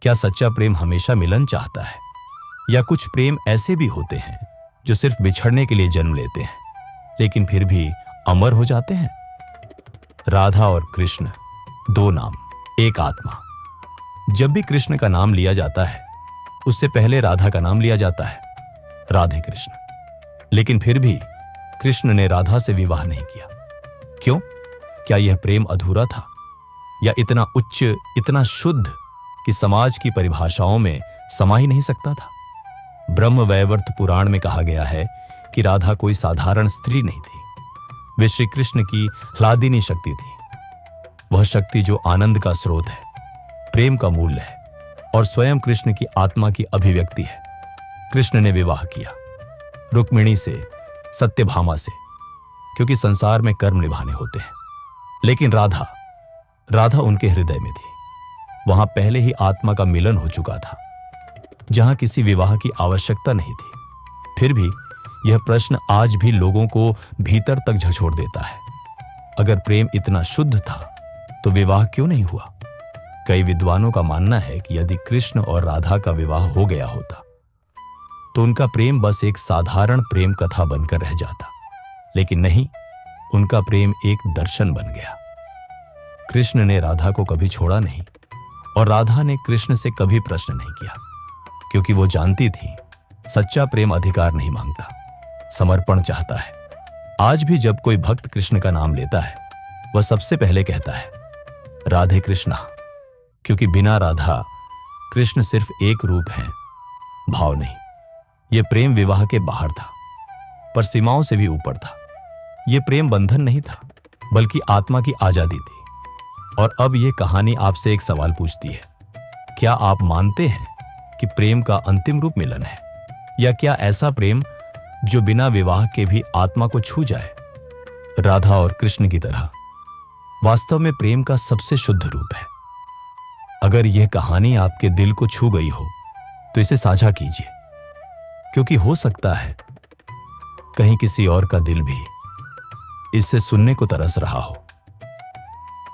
क्या सच्चा प्रेम हमेशा मिलन चाहता है, या कुछ प्रेम ऐसे भी होते हैं जो सिर्फ बिछड़ने के लिए जन्म लेते हैं लेकिन फिर भी अमर हो जाते हैं? राधा और कृष्ण, दो नाम, एक आत्मा। जब भी कृष्ण का नाम लिया जाता है उससे पहले राधा का नाम लिया जाता है, राधे कृष्ण। लेकिन फिर भी कृष्ण ने राधा से विवाह नहीं किया। क्यों? क्या यह प्रेम अधूरा था, या इतना उच्च, इतना शुद्ध कि समाज की परिभाषाओं में समा ही नहीं सकता था? ब्रह्म वैवर्त पुराण में कहा गया है कि राधा कोई साधारण स्त्री नहीं थी। वे श्री कृष्ण की ह्लादिनी शक्ति थी, वह शक्ति जो आनंद का स्रोत है, प्रेम का मूल्य है और स्वयं कृष्ण की आत्मा की अभिव्यक्ति है। कृष्ण ने विवाह किया रुक्मिणी से, सत्यभामा से, क्योंकि संसार में कर्म निभाने होते हैं। लेकिन राधा उनके हृदय में थी। वहां पहले ही आत्मा का मिलन हो चुका था, जहां किसी विवाह की आवश्यकता नहीं थी। फिर भी यह प्रश्न आज भी लोगों को भीतर तक झकझोर देता है। अगर प्रेम इतना शुद्ध था तो विवाह क्यों नहीं हुआ? कई विद्वानों का मानना है कि यदि कृष्ण और राधा का विवाह हो गया होता तो उनका प्रेम बस एक साधारण प्रेम कथा बनकर रह जाता। लेकिन नहीं, उनका प्रेम एक दर्शन बन गया। कृष्ण ने राधा को कभी छोड़ा नहीं और राधा ने कृष्ण से कभी प्रश्न नहीं किया, क्योंकि वो जानती थी सच्चा प्रेम अधिकार नहीं मांगता, समर्पण चाहता है। आज भी जब कोई भक्त कृष्ण का नाम लेता है वह सबसे पहले कहता है राधे कृष्णा, क्योंकि बिना राधा कृष्ण सिर्फ एक रूप है, भाव नहीं। यह प्रेम विवाह के बाहर था, पर सीमाओं से भी ऊपर था। यह प्रेम बंधन नहीं था, बल्कि आत्मा की आजादी थी। और अब यह कहानी आपसे एक सवाल पूछती है, क्या आप मानते हैं कि प्रेम का अंतिम रूप मिलन है, या क्या ऐसा प्रेम जो बिना विवाह के भी आत्मा को छू जाए? राधा और कृष्ण की तरह वास्तव में प्रेम का सबसे शुद्ध रूप है। अगर यह कहानी आपके दिल को छू गई हो तो इसे साझा कीजिए, क्योंकि हो सकता है कहीं किसी और का दिल भी इससे सुनने को तरस रहा हो।